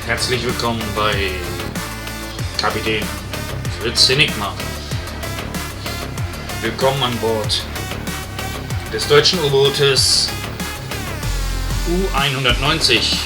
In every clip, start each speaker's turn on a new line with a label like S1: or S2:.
S1: Herzlich willkommen bei Kapitän Fritz Enigma. Willkommen an Bord des deutschen U-Bootes U-190.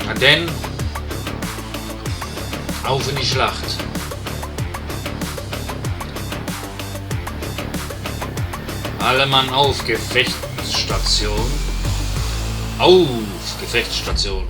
S1: Na denn, auf in die Schlacht. Alle Mann auf Gefechtsstation. Auf Gefechtsstation.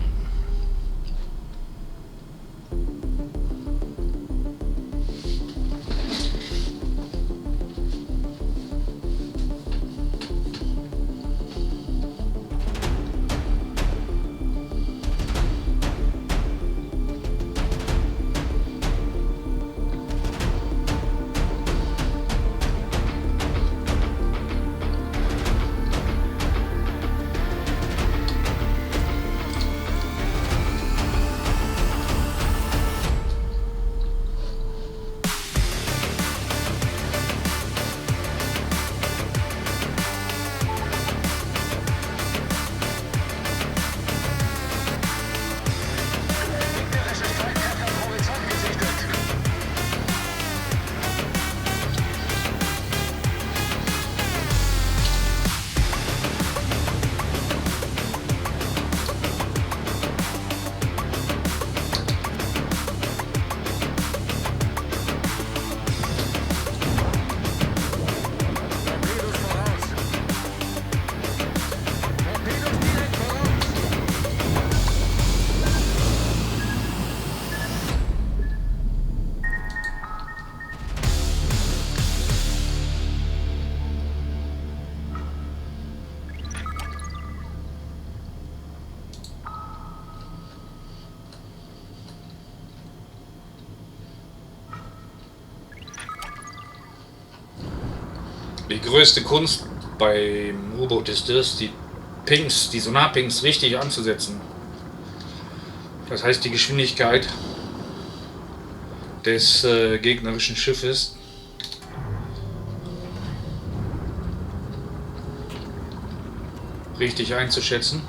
S1: Die größte Kunst beim U-Boot ist es, die Sonarpings richtig anzusetzen. Das heißt, die Geschwindigkeit des gegnerischen Schiffes richtig einzuschätzen.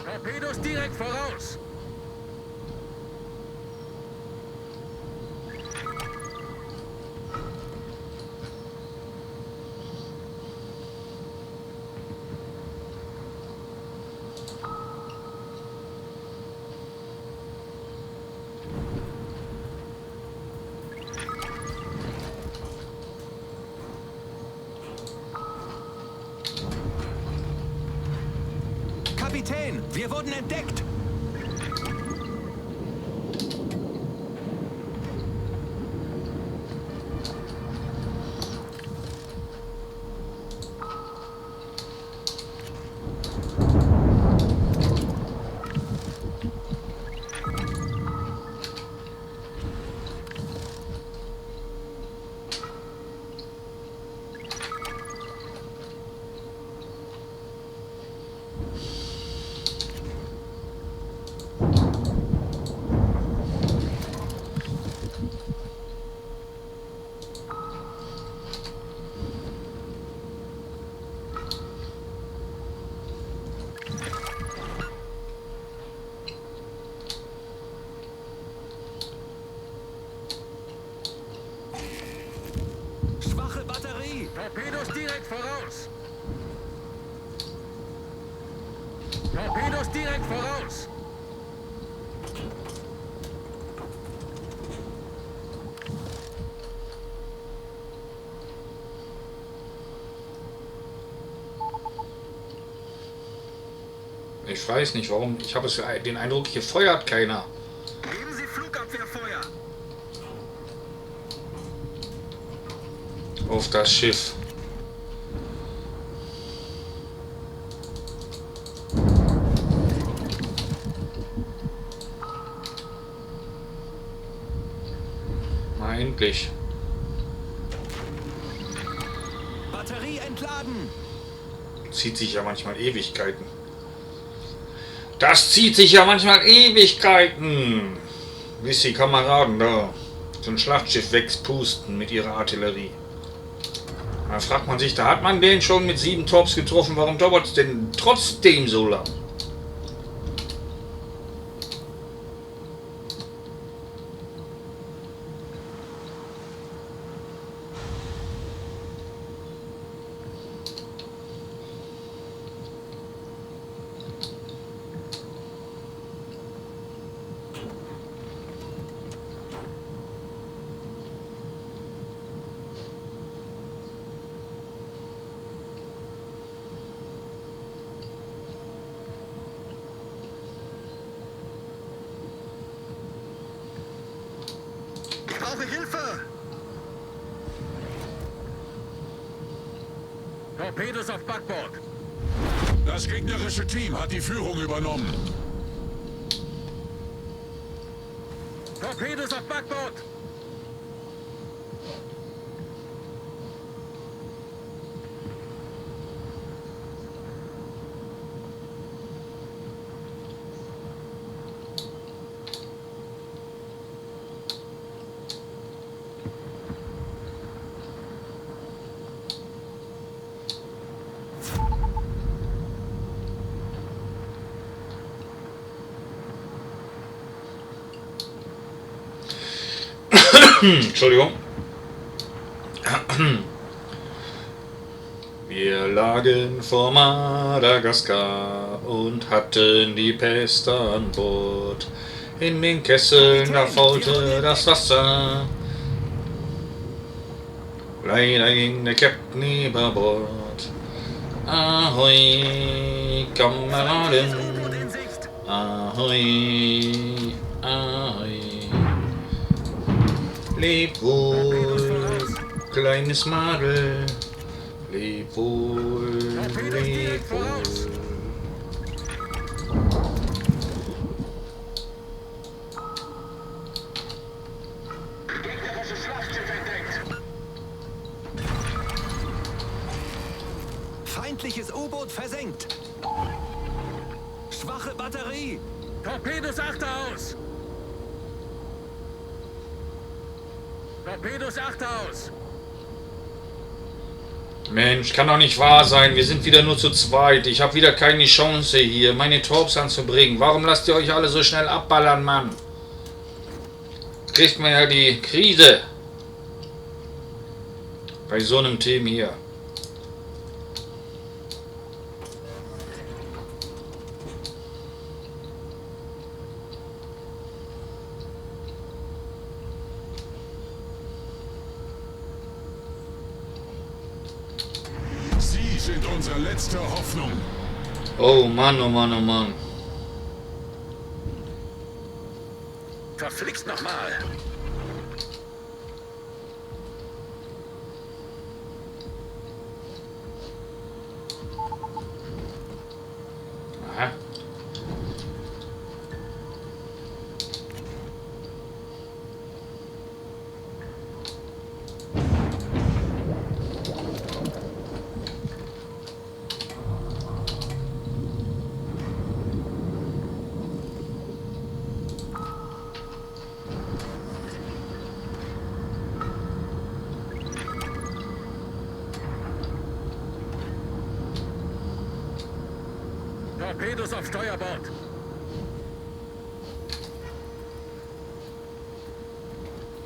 S2: Torpedos direkt voraus!
S3: Kapitän, wir wurden entdeckt!
S2: Torpedos direkt voraus. Torpedos direkt voraus.
S1: Ich weiß nicht warum. Ich habe den Eindruck, hier feuert keiner.
S2: Geben Sie Flugabwehrfeuer.
S1: Auf das Schiff. Na endlich.
S2: Batterie entladen.
S1: Zieht sich ja manchmal Ewigkeiten. Das zieht sich ja manchmal Ewigkeiten. Bis die Kameraden da so ein Schlachtschiff wegpusten mit ihrer Artillerie. Da fragt man sich, da hat man den schon mit 7 Torps getroffen. Warum dauert es denn trotzdem so lang?
S2: Ich brauche Hilfe. Torpedos auf Backbord.
S3: Das gegnerische Team hat die Führung übernommen.
S2: Torpedos auf Backbord.
S1: Entschuldigung. Wir lagen vor Madagaskar und hatten die Pest an Bord. In den Kesseln, da faulte das Wasser. Leider ging der Captain über Bord. Ahoi, Kameraden.
S2: U-Boot in Sicht.
S1: Ahoi, ahoi. Leb wohl, kleines Madel. Leb wohl, leb wohl.
S2: Gegnerisches Schlachtschiff entdeckt.
S4: Feindliches U-Boot versenkt. Schwache Batterie.
S2: Torpedos achte aus. Torpedos achte aus.
S1: Mensch, kann doch nicht wahr sein. Wir sind wieder nur zu zweit. Ich habe wieder keine Chance hier, meine Torps anzubringen. Warum lasst ihr euch alle so schnell abballern, Mann? Kriegt man ja die Krise. Bei so einem Team hier.
S3: Sie sind unsere letzte Hoffnung.
S1: Oh Mann, oh Mann, oh Mann.
S2: Verflixt nochmal.
S1: Aha.
S2: Torpedos auf Steuerbord.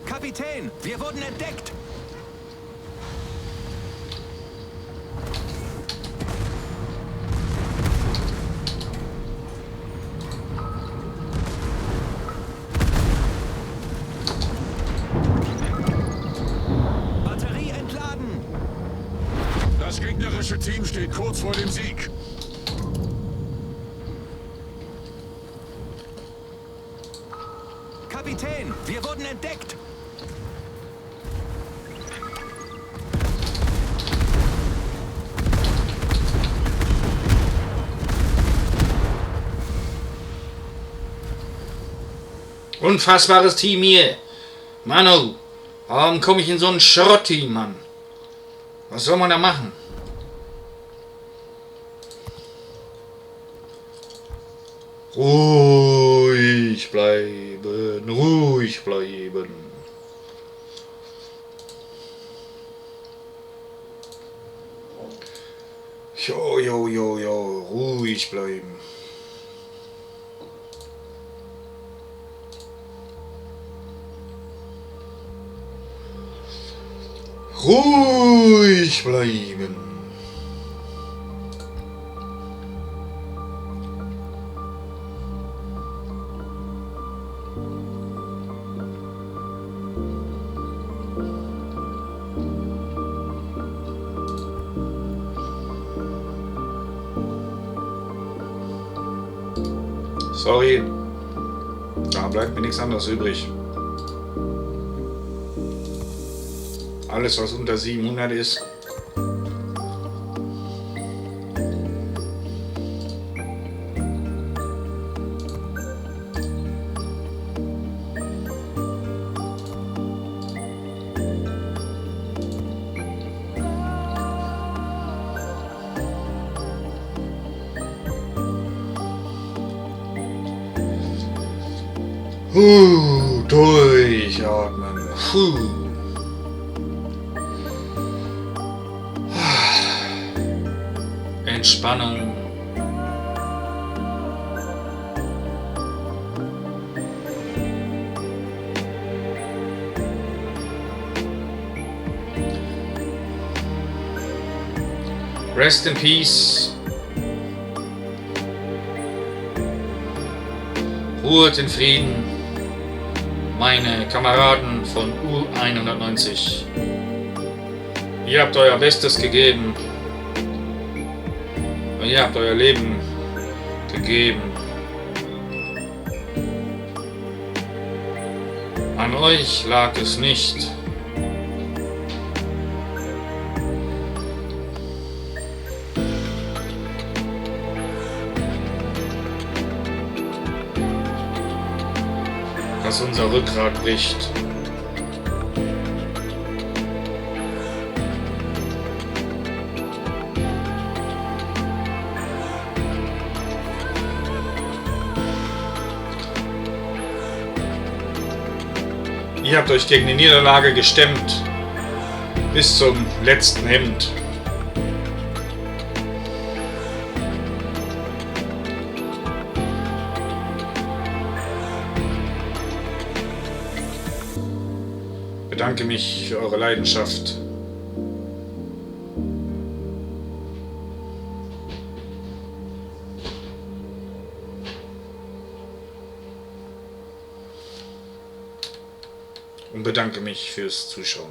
S4: Kapitän, wir wurden entdeckt.
S3: Euer Team steht kurz vor dem Sieg.
S4: Kapitän, wir wurden entdeckt.
S1: Unfassbares Team hier. Manu, warum komme ich in so ein Schrottteam, Mann? Was soll man da machen? Ruhig bleiben, ruhig bleiben. Jo, ruhig bleiben. Ruhig bleiben. Sorry, da bleibt mir nichts anderes übrig. Alles, was unter 700 ist. Durchatmen. Entspannung. Rest in peace. Ruhet in Frieden, meine Kameraden von U190. Ihr habt euer Bestes gegeben. Ihr habt euer Leben gegeben. An euch lag es nicht. Dass unser Rückgrat bricht. Ihr habt euch gegen die Niederlage gestemmt, bis zum letzten Hemd. Ich bedanke mich für eure Leidenschaft. Und bedanke mich fürs Zuschauen.